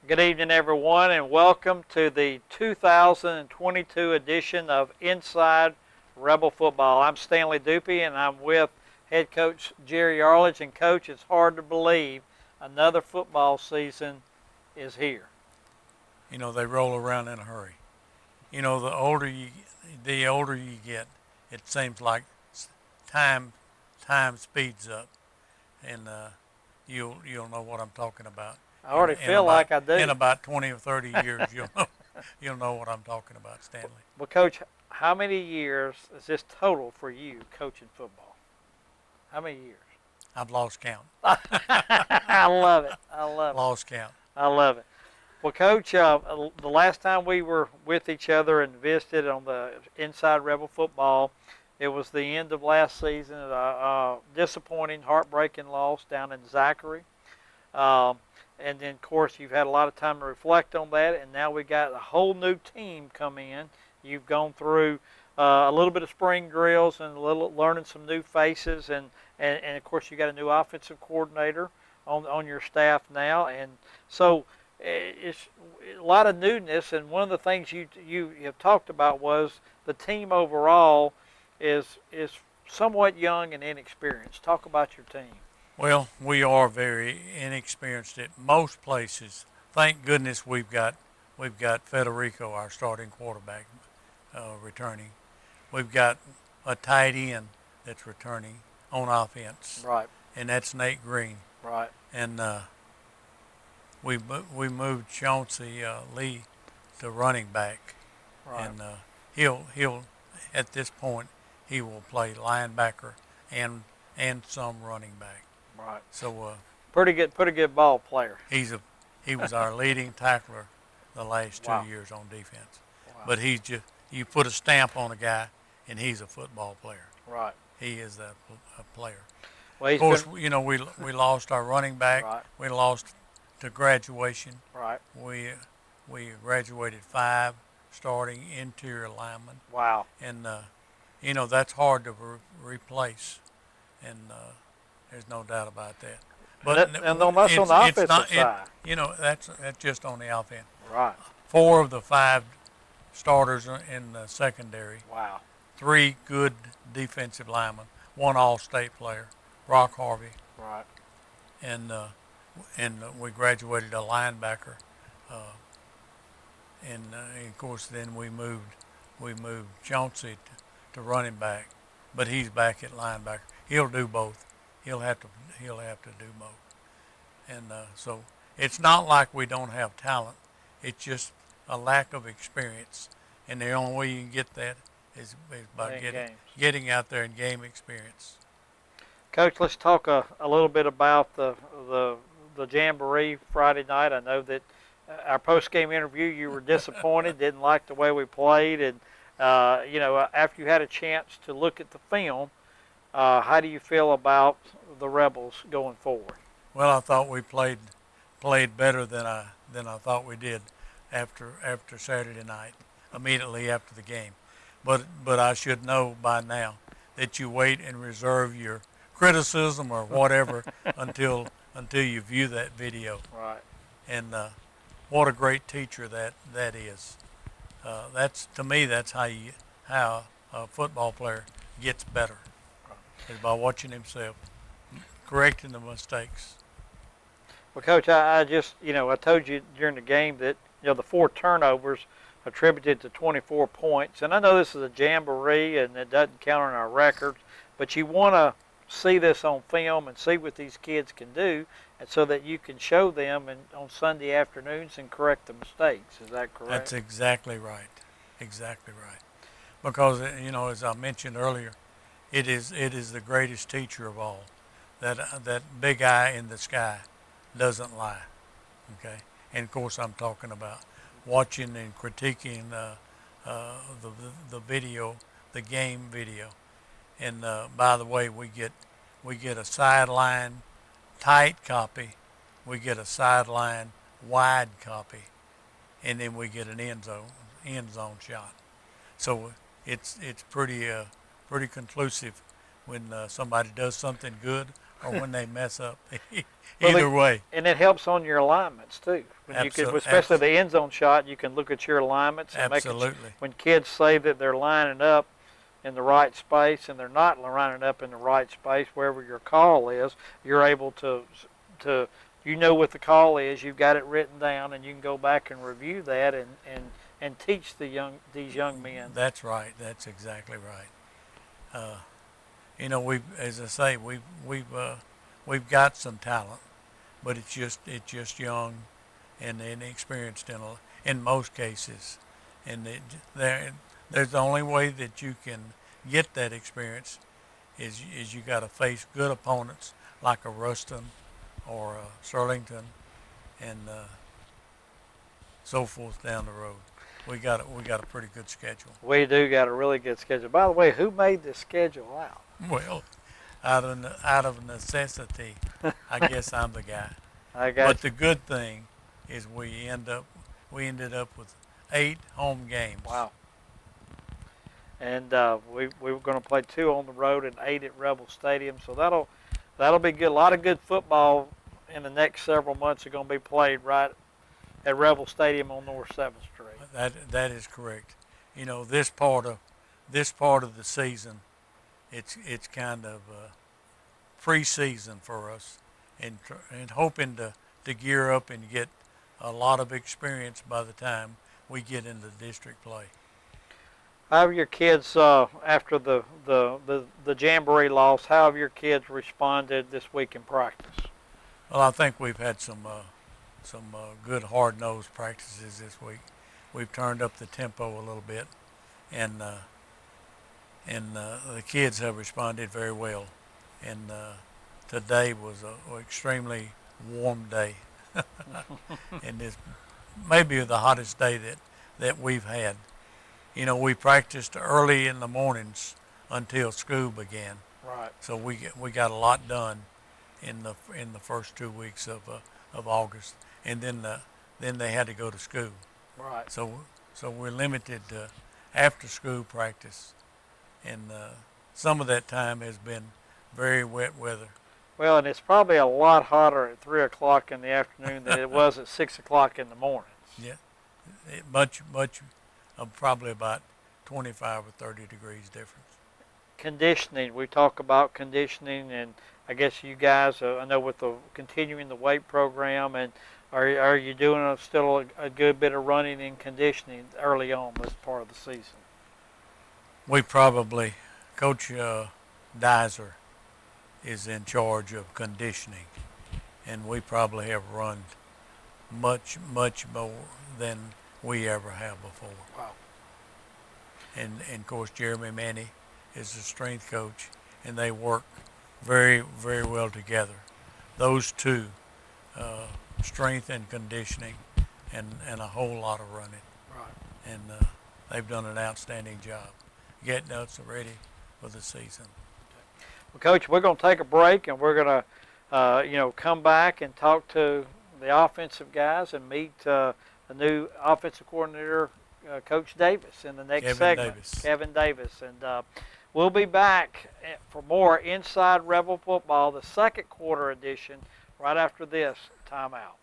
Good evening, everyone, and welcome to the 2022 edition of Inside Rebel Football. I'm Stanley Dupuy, and I'm with head coach Jerry Arledge. And, Coach, it's hard to believe another football season is here. You know, they roll around in a hurry. You know, the older you get, it seems like time speeds up, and you'll know what I'm talking about. I already feel like I do. In about 20 or 30 years, you'll know what I'm talking about, Stanley. Well, Coach, how many years is this total for you coaching football? How many years? I've lost count. I love it. I love it. Lost count. I love it. Well, Coach, the last time we were with each other and visited on the Inside Rebel Football, it was the end of last season, a disappointing, heartbreaking loss down in Zachary. And then, of course, you've had a lot of time to reflect on that, and now we got a whole new team come in. You've gone through a little bit of spring drills and learning some new faces, and of course, you got a new offensive coordinator on your staff now, and so it's a lot of newness. And one of the things you have talked about was the team overall is somewhat young and inexperienced. Talk about your team. Well, we are very inexperienced at most places. Thank goodness we've got Federico, our starting quarterback, returning. We've got a tight end that's returning on offense. Right. And that's Nate Green. Right. And we moved Chauncey Lee to running back. Right. And he'll at this point he will play linebacker and some running back. Right. So pretty good ball player. He was our leading tackler the last 2 years on defense. Wow. But you put a stamp on a guy, and he's a football player. Right. He is a player. Well, of course, we lost our running back. Right. We lost to graduation. Right. We graduated 5 starting interior linemen. Wow. And that's hard to replace, and there's no doubt about that. But and that's on the offensive side. That's just on the offense. Right. 4 of the 5 starters in the secondary. Wow. 3 good defensive linemen. 1 all-state player, Brock Harvey. Right. And we graduated a linebacker. And of course, then we moved Chauncey to running back, but he's back at linebacker. He'll do both. He'll have to do both. And so it's not like we don't have talent. It's just a lack of experience. And the only way you can get that is by getting out there and game experience. Coach, let's talk a little bit about the Jamboree Friday night. I know that our post-game interview, you were disappointed, didn't like the way we played, and after you had a chance to look at the film, how do you feel about the Rebels going forward? Well, I thought we played better than I thought we did after Saturday night, immediately after the game. But I should know by now that you wait and reserve your criticism or whatever until you view that video. Right. And what a great teacher that is. To me that's how a football player gets better, is by watching himself, correcting the mistakes. Well, Coach, I told you during the game that the 4 turnovers attributed to 24 points, and I know this is a Jamboree and it doesn't count on our records, but you want to see this on film and see what these kids can do, and so that you can show them on Sunday afternoons and correct the mistakes. Is that correct? That's exactly right. Exactly right. Because as I mentioned earlier, it is the greatest teacher of all. That big eye in the sky doesn't lie. Okay, and of course I'm talking about watching and critiquing the video, the game video. And by the way, we get a sideline tight copy, we get a sideline wide copy, and then we get an end zone shot. So it's pretty conclusive when somebody does something good or when they mess up. Well, Either way. And it helps on your alignments too. When you could, especially the end zone shot, you can look at your alignments and Absolutely. when kids say that they're lining up in the right space and they're not lining up in the right space, wherever your call is, you're able to you know what the call is. You've got it written down, and you can go back and review that and teach these young men. That's right. That's exactly right. You know, as I say, we've got some talent, but it's just young and inexperienced in most cases, and there's the only way that you can get that experience is you got to face good opponents like a Ruston or a Surlington and so forth down the road. We got a pretty good schedule. We do got a really good schedule. By the way, who made this schedule out? Well, out of necessity, I guess I'm the guy. But the good thing is we ended up with 8 home games. Wow. And we were going to play 2 on the road and 8 at Rebel Stadium, so that'll be good. A lot of good football in the next several months are going to be played right at Rebel Stadium on North 7th Street. That is correct. You know, this part of the season, it's kind of pre-season for us, and hoping to gear up and get a lot of experience by the time we get into district play. How have your kids after the Jamboree loss? How have your kids responded this week in practice? Well, I think we've had some good hard-nosed practices this week. We've turned up the tempo a little bit, and the kids have responded very well. And today was an extremely warm day, and this may be the hottest day that we've had. You know, we practiced early in the mornings until school began. Right. So we got a lot done in the first 2 weeks of August, and then they had to go to school. Right. So we're limited to after school practice, and some of that time has been very wet weather. Well, and it's probably a lot hotter at 3 o'clock in the afternoon than it was at 6 o'clock in the mornings. Yeah, much probably about 25 or 30 degrees difference. Conditioning. We talk about conditioning, and I guess you guys, I know with the continuing the weight program, and are you doing still a good bit of running and conditioning early on this part of the season? We probably, Coach Dizer is in charge of conditioning, and we probably have run much more than we ever have before. Wow. And of course, Jeremy Manny is the strength coach, and they work very, very well together. Those two, strength and conditioning, and a whole lot of running. Right. And they've done an outstanding job getting us ready for the season. Well, Coach, we're going to take a break, and we're going to, come back and talk to the offensive guys and meet the new offensive coordinator, Coach Davis, in the next segment. Kevin Davis. And we'll be back for more Inside Rebel Football, the second quarter edition, right after this timeout.